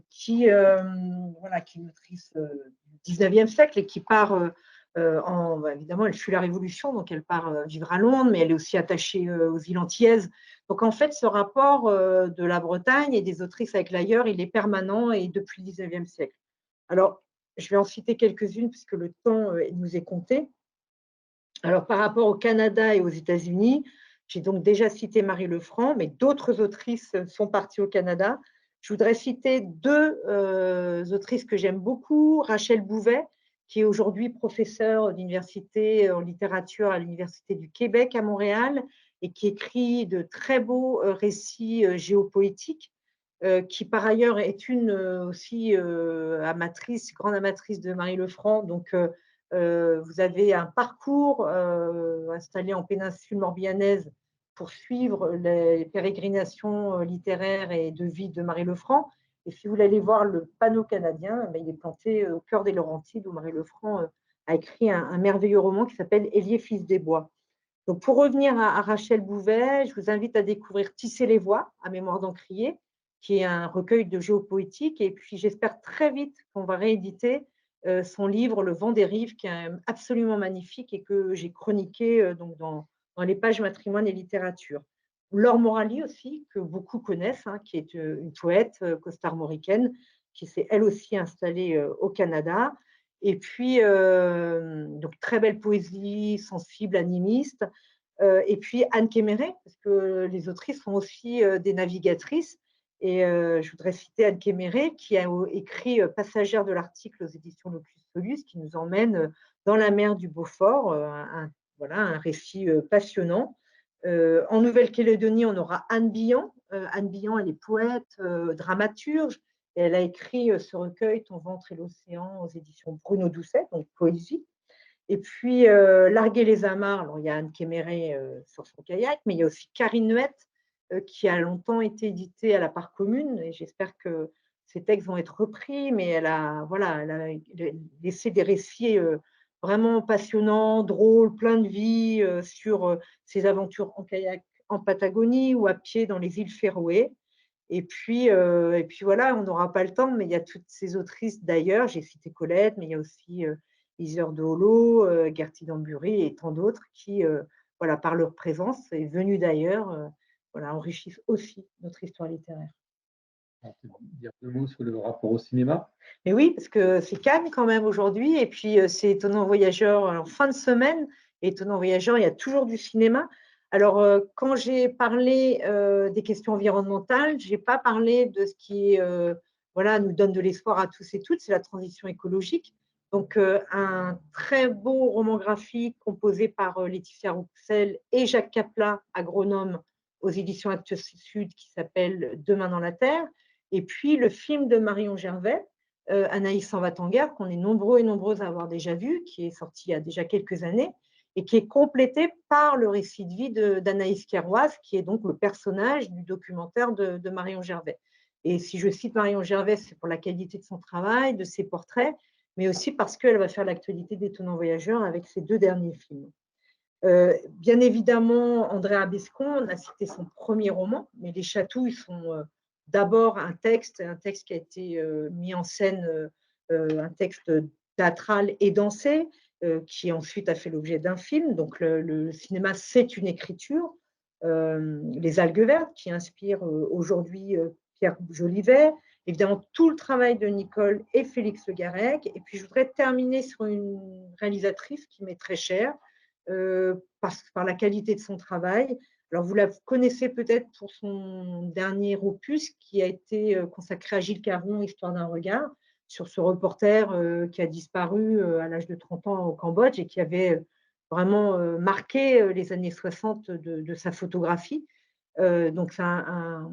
qui est une autrice du 19e siècle et qui part évidemment, elle fuit la Révolution, donc elle part vivre à Londres, mais elle est aussi attachée aux îles Antillaises. Donc, en fait, ce rapport de la Bretagne et des autrices avec l'ailleurs, il est permanent et depuis le 19e siècle. Alors, je vais en citer quelques-unes puisque le temps nous est compté. Alors, par rapport au Canada et aux États-Unis, j'ai donc déjà cité Marie Lefranc, mais d'autres autrices sont parties au Canada. Je voudrais citer deux autrices que j'aime beaucoup. Rachel Bouvet, qui est aujourd'hui professeure d'université en littérature à l'Université du Québec à Montréal et qui écrit de très beaux récits géopoétiques. Qui par ailleurs est aussi grande amatrice de Marie Lefranc. Donc, vous avez un parcours installé en péninsule morbihanaise pour suivre les pérégrinations littéraires et de vie de Marie Lefranc. Et si vous allez voir le panneau canadien, il est planté au cœur des Laurentides où Marie Lefranc a écrit un merveilleux roman qui s'appelle Hélier, fils des bois. Donc, pour revenir à Rachel Bouvet, je vous invite à découvrir Tisser les voix, à mémoire d'Encrier, qui est un recueil de géopoétique. Et puis, j'espère très vite qu'on va rééditer son livre Le vent des rives, qui est absolument magnifique et que j'ai chroniqué donc dans les pages matrimoine et littérature. Laure Morali aussi, que beaucoup connaissent, qui est une poète costarmoricaine, qui s'est elle aussi installée au Canada. Et puis, donc, très belle poésie, sensible, animiste. Et puis, Anne Kéméré, parce que les autrices sont aussi des navigatrices. Et je voudrais citer Anne Kéméré, qui a écrit Passagère de l'Arctique aux éditions Locus Solus, qui nous emmène dans la mer du Beaufort, un récit passionnant. En Nouvelle-Calédonie, on aura Anne Billan. Anne Billan, elle est poète, dramaturge, et elle a écrit ce recueil Ton ventre et l'océan aux éditions Bruno Doucet, donc poésie. Et puis, larguer les amarres, alors il y a Anne Kéméré sur son kayak, mais il y a aussi Karine Nuette, qui a longtemps été éditée à la Part Commune, et j'espère que ces textes vont être repris, mais elle a laissé des récits vraiment passionnants, drôles, pleins de vie, sur ses aventures en kayak en Patagonie ou à pied dans les îles Féroé. Et puis voilà, on n'aura pas le temps, mais il y a toutes ces autrices d'ailleurs. J'ai cité Colette, mais il y a aussi Iseult de Holo, Gerty Damburi et tant d'autres qui, voilà, par leur présence et venues d'ailleurs, voilà, enrichissent aussi notre histoire littéraire. On peut dire 2 mots sur le rapport au cinéma? Mais oui, parce que c'est Cannes quand même aujourd'hui, et puis c'est Étonnant Voyageur en fin de semaine. Et Étonnant Voyageur, il y a toujours du cinéma. Alors, quand j'ai parlé des questions environnementales, je n'ai pas parlé de ce qui voilà, nous donne de l'espoir à tous et toutes, c'est la transition écologique. Donc, un très beau roman graphique composé par Laetitia Rouxel et Jacques Capla, agronome aux éditions Actes Sud, qui s'appelle Demain dans la Terre. Et puis, le film de Marion Gervais, Anaïs s'en va en guerre, qu'on est nombreux et nombreuses à avoir déjà vu, qui est sorti il y a déjà quelques années, et qui est complété par le récit de vie d'Anaïs Kerrouaz, qui est donc le personnage du documentaire de Marion Gervais. Et si je cite Marion Gervais, c'est pour la qualité de son travail, de ses portraits, mais aussi parce qu'elle va faire l'actualité d'Étonnant Voyageur avec ses 2 derniers films. Bien évidemment, Andrea Bescon, on a cité son premier roman, mais Les Chatouilles sont d'abord un texte qui a été mis en scène, un texte théâtral et dansé, qui ensuite a fait l'objet d'un film. Donc le cinéma, c'est une écriture. Les algues vertes, qui inspirent aujourd'hui Pierre Jolivet. Évidemment, tout le travail de Nicole et Félix Le Garrec. Et puis, je voudrais terminer sur une réalisatrice qui m'est très chère, par la qualité de son travail. Alors, vous la connaissez peut-être pour son dernier opus qui a été consacré à Gilles Caron, Histoire d'un regard, sur ce reporter qui a disparu à l'âge de 30 ans au Cambodge et qui avait vraiment marqué les années 60 de sa photographie. Donc, c'est un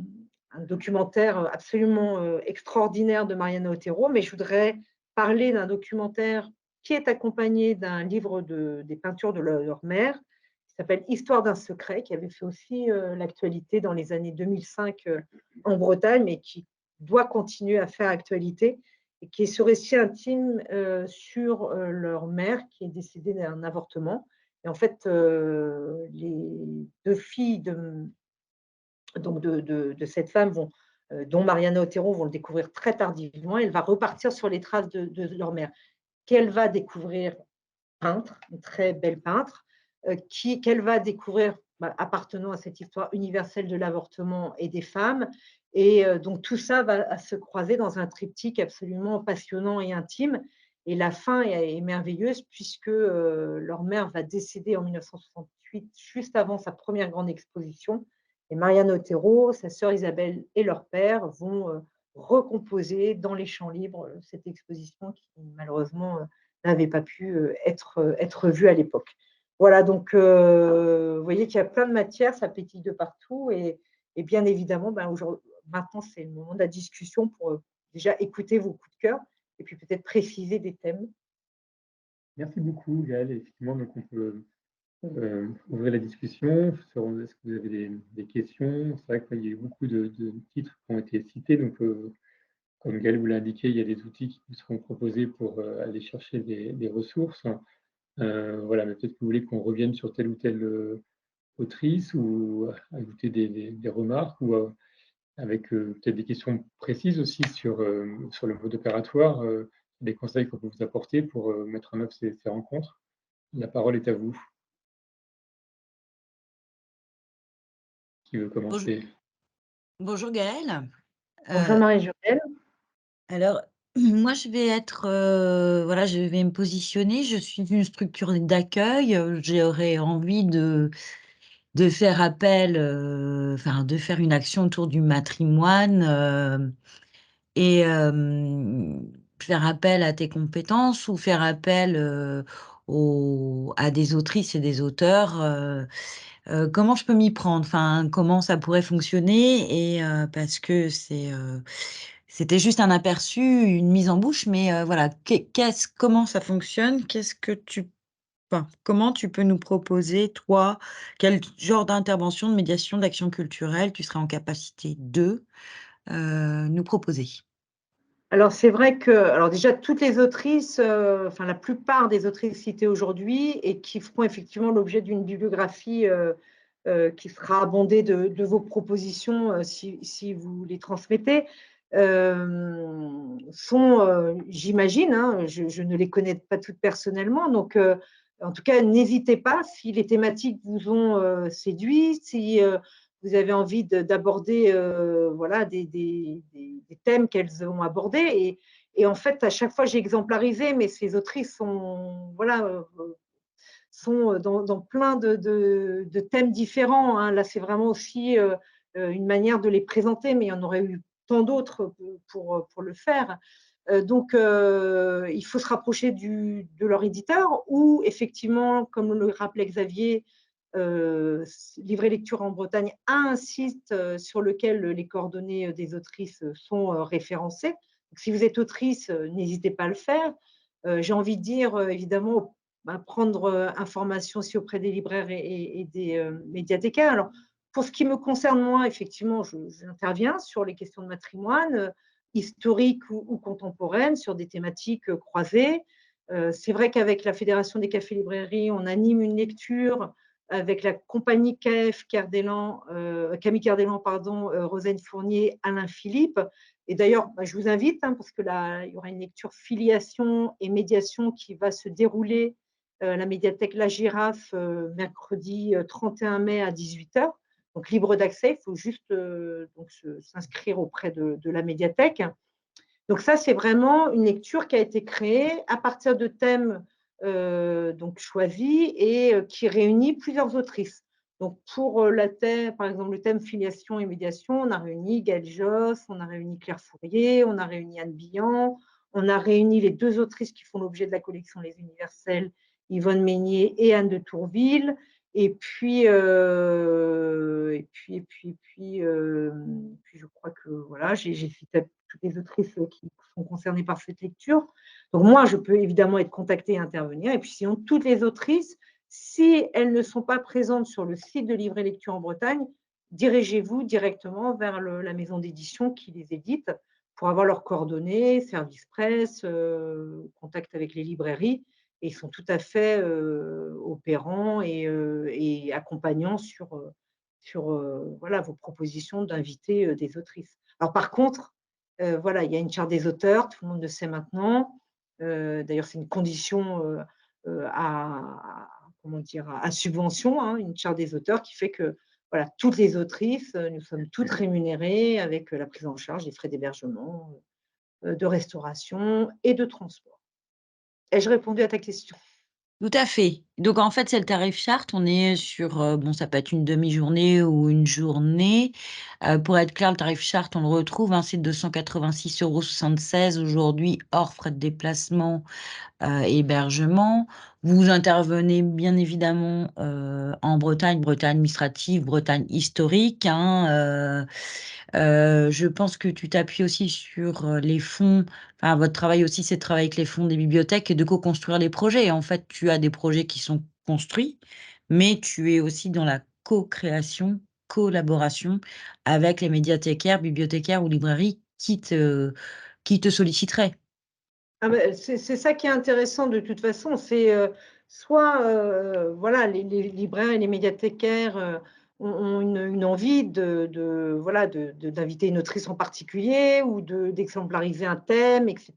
documentaire absolument extraordinaire de Mariana Otero, mais je voudrais parler d'un documentaire qui est accompagné d'un livre des peintures de leur mère, qui s'appelle Histoire d'un secret, qui avait fait aussi l'actualité dans les années 2005 en Bretagne, mais qui doit continuer à faire actualité, et qui est ce récit intime sur leur mère qui est décédée d'un avortement. Et en fait, les 2 filles donc de cette femme dont Mariana Otero vont le découvrir très tardivement. Elle va repartir sur les traces de leur mère, qu'elle va découvrir peintre, une très belle peintre, qu'elle va découvrir appartenant à cette histoire universelle de l'avortement et des femmes. Et donc tout ça va se croiser dans un triptyque absolument passionnant et intime. Et la fin est merveilleuse puisque leur mère va décéder en 1968, juste avant sa première grande exposition. Et Marianne Otero, sa sœur Isabelle et leur père vont recomposer dans les champs libres cette exposition qui malheureusement n'avait pas pu être vue à l'époque. Voilà, donc vous voyez qu'il y a plein de matières, ça pétille de partout. Et bien évidemment, maintenant, c'est le moment de la discussion pour déjà écouter vos coups de cœur et puis peut-être préciser des thèmes. Merci beaucoup, Gaëlle. Effectivement, donc on peut ouvrir la discussion. Est-ce que vous avez des questions? C'est vrai qu'il y a eu beaucoup de titres qui ont été cités. Donc, comme Gaëlle vous l'a indiqué, il y a des outils qui vous seront proposés pour aller chercher des ressources. Voilà, mais peut-être que vous voulez qu'on revienne sur telle ou telle autrice ou ajouter des remarques ou avec peut-être des questions précises aussi sur le mode opératoire, des conseils qu'on peut vous apporter pour mettre en œuvre ces rencontres. La parole est à vous. Qui veut Bonjour, commencer? bonjour Gaëlle. Bonjour Heu, Marie-Joëlle. alors moi je vais être, voilà, je vais me positionner. Je suis une structure d'accueil, j'aurais envie de faire appel, enfin de faire une action autour du matrimoine, et faire appel à tes compétences ou faire appel, à des autrices et des auteurs, comment je peux m'y prendre? Enfin, comment ça pourrait fonctionner? Et parce que c'était juste un aperçu, une mise en bouche, mais voilà, comment ça fonctionne? Qu'est-ce que tu Enfin, comment tu peux nous proposer, toi, quel genre d'intervention, de médiation, d'action culturelle tu serais en capacité de nous proposer? Alors c'est vrai que, alors déjà toutes les autrices, enfin la plupart des autrices citées aujourd'hui et qui feront effectivement l'objet d'une bibliographie qui sera abondée de vos propositions si vous les transmettez, sont, j'imagine, hein, je ne les connais pas toutes personnellement, donc en tout cas n'hésitez pas si les thématiques vous ont séduit, si vous avez envie d'aborder voilà, des thèmes qu'elles ont abordés. Et en fait, à chaque fois, j'ai exemplarisé, mais ces autrices sont, voilà, sont dans plein de thèmes différents, hein. Là, c'est vraiment aussi une manière de les présenter, mais il y en aurait eu tant d'autres pour le faire. Donc, il faut se rapprocher de leur éditeur ou effectivement, comme le rappelait Xavier, Livrer lecture en Bretagne a un site sur lequel les coordonnées des autrices sont référencées. Donc, si vous êtes autrice, n'hésitez pas à le faire. J'ai envie de dire, évidemment, prendre information aussi auprès des libraires et des médiathécaires. Alors, pour ce qui me concerne, moi, effectivement, j'interviens sur les questions de matrimoine, historiques ou contemporaines, sur des thématiques croisées. C'est vrai qu'avec la Fédération des cafés librairies, on anime une lecture avec la compagnie KF Camille Cardellan, pardon, Rosane Fournier, Alain Philippe. Et d'ailleurs, je vous invite, hein, parce que là, il y aura une lecture filiation et médiation qui va se dérouler à la médiathèque La Girafe mercredi 31 mai à 18h. Donc libre d'accès, il faut juste s'inscrire auprès de la médiathèque. Donc ça, c'est vraiment une lecture qui a été créée à partir de thèmes donc choisis et qui réunit plusieurs autrices. Donc pour par exemple, le thème filiation et médiation, on a réuni Gaëlle Josse, on a réuni Claire Fourier, on a réuni Anne Billan, on a réuni les deux autrices qui font l'objet de la collection Les Universels, Yvonne Meignier et Anne de Tourville. Et puis, je crois que voilà, j'ai cité toutes les autrices qui sont concernées par cette lecture. Donc moi, je peux évidemment être contactée et intervenir. Et puis sinon, toutes les autrices, si elles ne sont pas présentes sur le site de Livrer Lecture en Bretagne, dirigez-vous directement vers la maison d'édition qui les édite pour avoir leurs coordonnées, service presse, contact avec les librairies. Et ils sont tout à fait opérants et accompagnants sur voilà, vos propositions d'inviter des autrices. Alors par contre, voilà, il y a une charte des auteurs, tout le monde le sait maintenant. D'ailleurs, c'est une condition comment dire, à subvention, hein, une charte des auteurs qui fait que voilà, toutes les autrices, nous sommes toutes rémunérées avec la prise en charge des frais d'hébergement, de restauration et de transport. Ai-je répondu à ta question? Tout à fait. Donc en fait, c'est le tarif charte. On est sur, bon, ça peut être une demi-journée ou une journée. Pour être clair, le tarif charte, on le retrouve, hein, c'est 286,76 € aujourd'hui, hors frais de déplacement, hébergement. Vous intervenez bien évidemment en Bretagne, Bretagne administrative, Bretagne historique, hein, je pense que tu t'appuies aussi sur les fonds, enfin votre travail aussi, c'est de travailler avec les fonds des bibliothèques et de co-construire les projets. En fait, tu as des projets qui sont construits, mais tu es aussi dans la co-création, collaboration avec les médiathécaires, bibliothécaires ou librairies qui te solliciteraient. Ah ben, c'est ça qui est intéressant de toute façon, c'est soit voilà, les libraires et les médiathécaires ont une envie voilà, d'inviter une autrice en particulier ou d'exemplariser un thème, etc.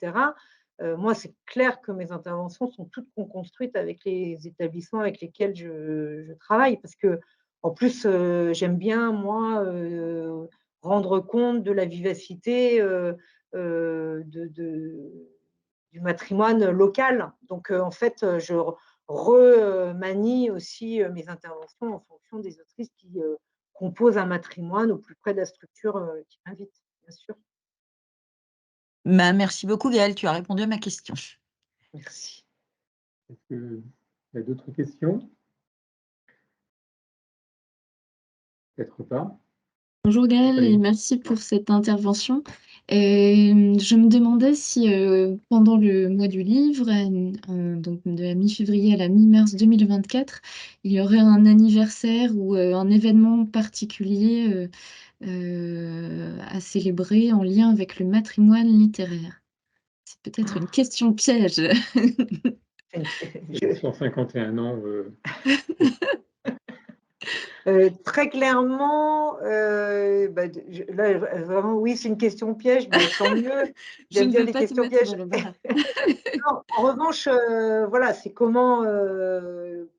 Moi, c'est clair que mes interventions sont toutes construites avec les établissements avec lesquels je travaille, parce que en plus, j'aime bien, moi, rendre compte de la vivacité du matrimoine local. Donc, en fait, je remanie aussi mes interventions en fonction des autrices qui composent un matrimoine au plus près de la structure qui m'invite, bien sûr. Bah, merci beaucoup Gaëlle, tu as répondu à ma question. Merci. Est-ce qu'il y a d'autres questions? Peut-être pas. Bonjour Gaëlle Allez. et merci pour cette intervention. Et je me demandais si pendant le mois du livre, donc de la mi-février à la mi-mars 2024, il y aurait un anniversaire ou un événement particulier à célébrer en lien avec le matrimoine littéraire. C'est peut-être une question piège. Les 151 ans. Très clairement, là, vraiment, oui, c'est une question piège, mais tant mieux. Je J'aime ne bien veux les pas te questions mettre pièges. dans l'embarras. Non, en revanche, voilà, c'est comment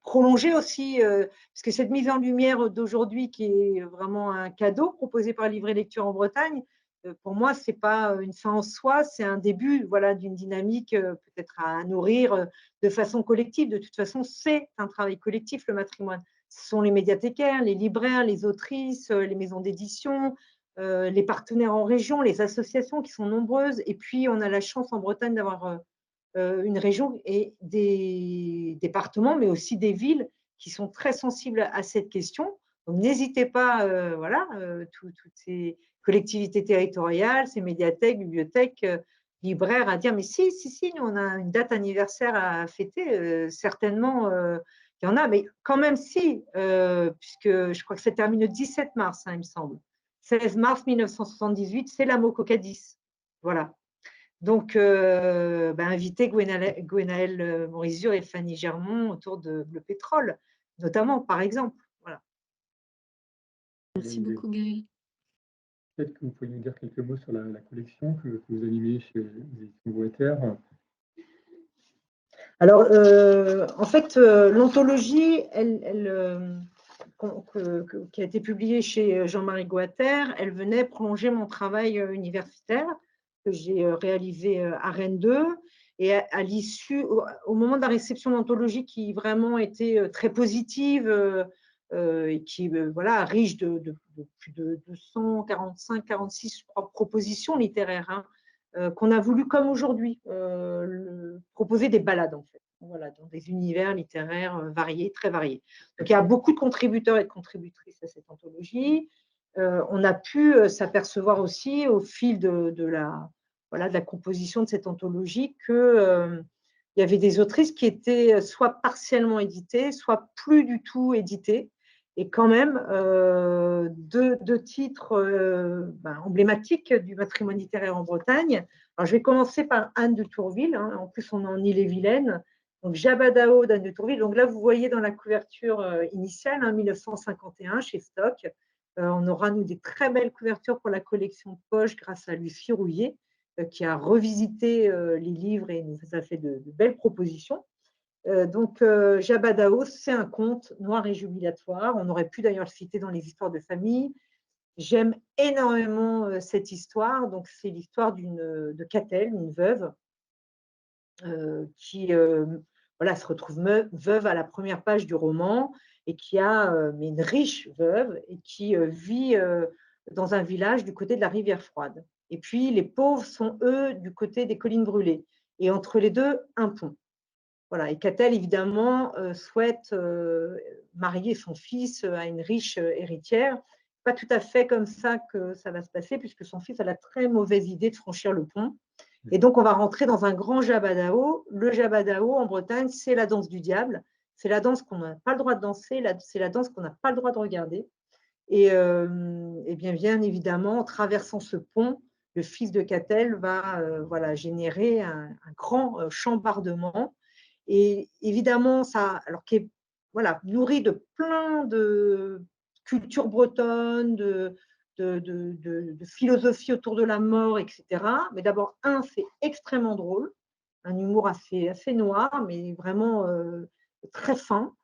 prolonger aussi, parce que cette mise en lumière d'aujourd'hui, qui est vraiment un cadeau proposé par Livre et Lecture en Bretagne, pour moi, ce n'est pas une fin en soi, c'est un début, voilà, d'une dynamique peut-être à nourrir de façon collective. De toute façon, c'est un travail collectif, le matrimoine. Ce sont les médiathécaires, les libraires, les autrices, les maisons d'édition, les partenaires en région, les associations qui sont nombreuses. Et puis, on a la chance en Bretagne d'avoir une région et des départements, mais aussi des villes qui sont très sensibles à cette question. Donc, n'hésitez pas, voilà, toutes ces collectivités territoriales, ces médiathèques, bibliothèques, libraires, à dire, mais si, nous, on a une date anniversaire à fêter, certainement, il y en a, mais quand même si, puisque je crois que ça termine le 17 mars, hein, il me semble. 16 mars 1978, c'est la Mococadis. Voilà. Donc, inviter Gwenaëlle Morizur et Fanny Germont autour de Le Pétrole, notamment, par exemple. Voilà. Merci beaucoup, Gaëlle. Peut-être que vous pouvez nous dire quelques mots sur la collection que vous animez chez les éditions Boîter. Alors, en fait, l'anthologie, qui a été publiée chez Jean-Marie Guater, elle venait prolonger mon travail universitaire que j'ai réalisé à Rennes 2. Et à l'issue, au moment de la réception d'anthologie qui vraiment était très positive et qui voilà, riche de plus de 245-46, je crois, propositions littéraires, hein, qu'on a voulu, comme aujourd'hui, proposer des balades, en fait. Voilà, dans des univers littéraires variés, très variés. Donc, il y a beaucoup de contributeurs et de contributrices à cette anthologie. On a pu s'apercevoir aussi au fil de la composition de cette anthologie qu'il y avait des autrices qui étaient soit partiellement éditées, soit plus du tout éditées. Et quand même, deux titres emblématiques du patrimoine littéraire en Bretagne. Alors, je vais commencer par Anne de Tourville. Hein. En plus, on est en Ille-et-Vilaine. Donc, Jabadao d'Anne de Tourville. Donc là, vous voyez dans la couverture initiale, hein, 1951, chez Stock. On aura, nous, des très belles couvertures pour la collection de poche grâce à Lucie Rouillet, qui a revisité les livres et nous a fait de belles propositions. Donc, Jabadao, c'est un conte noir et jubilatoire. On aurait pu d'ailleurs le citer dans les histoires de famille. J'aime énormément cette histoire. Donc, c'est l'histoire de Catel, une veuve, qui voilà, se retrouve veuve à la première page du roman et qui a mais une riche veuve et qui vit dans un village du côté de la rivière froide. Et puis, les pauvres sont, eux, du côté des collines brûlées. Et entre les deux, un pont. Voilà. Et Catel, évidemment, souhaite marier son fils à une riche héritière. Pas tout à fait comme ça que ça va se passer, puisque son fils a la très mauvaise idée de franchir le pont. Et donc, on va rentrer dans un grand jabadao. Le jabadao, en Bretagne, c'est la danse du diable. C'est la danse qu'on n'a pas le droit de danser, c'est la danse qu'on n'a pas le droit de regarder. Et bien évidemment, en traversant ce pont, le fils de Catel va voilà, générer un grand chambardement. Et évidemment, ça, alors qui est voilà, nourri de plein de cultures bretonnes, de philosophie autour de la mort, etc. Mais d'abord, c'est extrêmement drôle, un humour assez noir, mais vraiment très fin.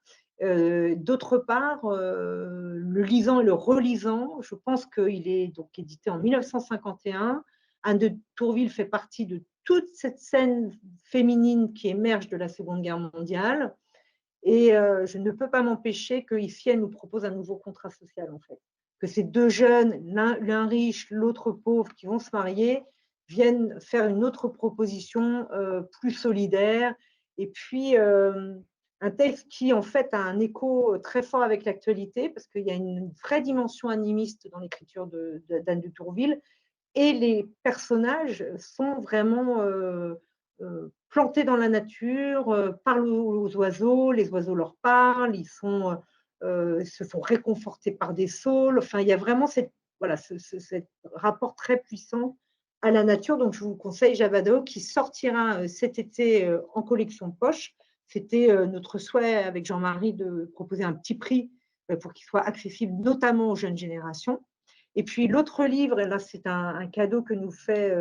D'autre part, le lisant et le relisant, je pense qu'il est donc édité en 1951. Anne de Tourville fait partie de toute cette scène féminine qui émerge de la Seconde Guerre mondiale. Et je ne peux pas m'empêcher qu'ici, elle nous propose un nouveau contrat social, en fait. Que ces deux jeunes, l'un riche, l'autre pauvre, qui vont se marier, viennent faire une autre proposition plus solidaire. Et puis, un texte qui, en fait, a un écho très fort avec l'actualité, parce qu'il y a une vraie dimension animiste dans l'écriture d'Anne de Tourville, et les personnages sont vraiment plantés dans la nature, parlent aux oiseaux, les oiseaux leur parlent, ils se font réconforter par des saules. Enfin, il y a vraiment voilà, cet rapport très puissant à la nature. Donc, je vous conseille Jabado qui sortira cet été en collection poche. C'était notre souhait avec Jean-Marie de proposer un petit prix pour qu'il soit accessible notamment aux jeunes générations. Et puis l'autre livre, et là c'est un cadeau que nous fait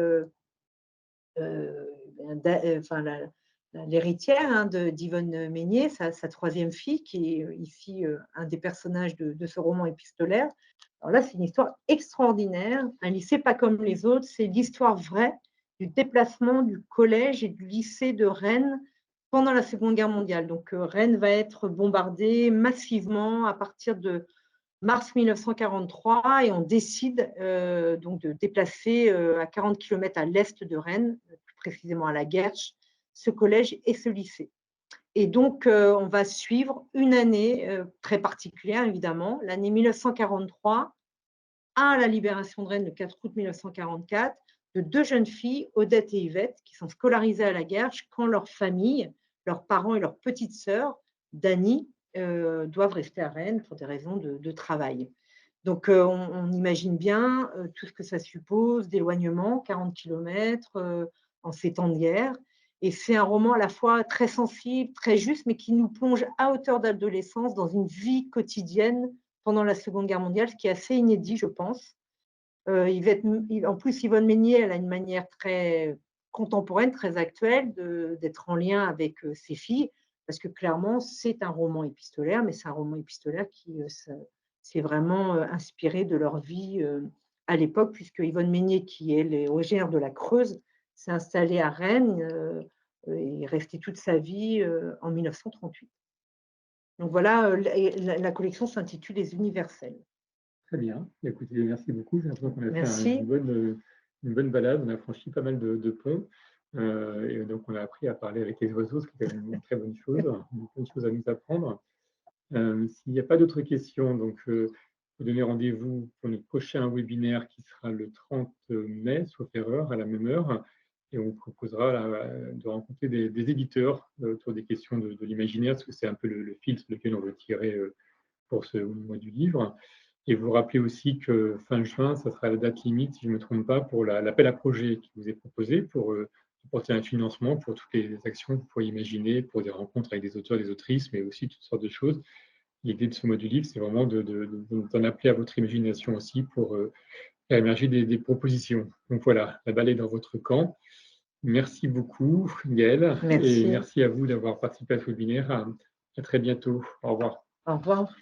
l'héritière d'Yvonne Meignet, sa troisième fille, qui est ici un des personnages de ce roman épistolaire. Alors là, c'est une histoire extraordinaire. Un lycée pas comme les autres, c'est l'histoire vraie du déplacement du collège et du lycée de Rennes pendant la Seconde Guerre mondiale. Donc Rennes va être bombardée massivement à partir de mars 1943 et on décide donc de déplacer à 40 km à l'est de Rennes, plus précisément à la Guerche, ce collège et ce lycée. Et donc, on va suivre une année très particulière, évidemment, l'année 1943, à la libération de Rennes le 4 août 1944, de deux jeunes filles, Odette et Yvette, qui sont scolarisées à la Guerche quand leur famille, leurs parents et leur petite sœur, Dany, doivent rester à Rennes pour des raisons de travail. Donc, on imagine bien tout ce que ça suppose d'éloignement, 40 km en ces temps de guerre. Et c'est un roman à la fois très sensible, très juste, mais qui nous plonge à hauteur d'adolescence dans une vie quotidienne pendant la Seconde Guerre mondiale, ce qui est assez inédit, je pense. En plus, Yvonne Meignet, elle a une manière très contemporaine, très actuelle d'être en lien avec ses filles, parce que clairement, c'est un roman épistolaire, mais c'est un roman épistolaire qui s'est vraiment inspiré de leur vie à l'époque, puisque Yvonne Meignet, qui est originaire de la Creuse, s'est installée à Rennes et est restée toute sa vie en 1938. Donc voilà, la collection s'intitule Les Universels. Très bien. Écoutez, merci beaucoup. J'ai l'impression qu'on a Merci. fait une bonne balade. On a franchi pas mal de ponts. Et donc, on a appris à parler avec les oiseaux, ce qui est quand même une très bonne chose. Une bonne chose à nous apprendre. S'il n'y a pas d'autres questions, donc, vous donner rendez-vous pour notre prochain webinaire qui sera le 30 mai, sauf erreur, à la même heure. Et on proposera de rencontrer des éditeurs autour des questions de l'imaginaire, parce que c'est un peu le fil sur lequel on veut tirer pour ce mois du livre. Et vous rappelez aussi que fin juin, ça sera la date limite, si je ne me trompe pas, pour l'appel à projet qui vous est proposé pour apporter un financement pour toutes les actions que vous pouvez imaginer, pour des rencontres avec des auteurs, des autrices, mais aussi toutes sortes de choses. L'idée de ce mois du livre, c'est vraiment d'en appeler à votre imagination aussi pour faire émerger des propositions. Donc voilà, la balle est dans votre camp. Merci beaucoup, Gaëlle. Merci. Et merci à vous d'avoir participé à ce webinaire. À très bientôt. Au revoir. Au revoir.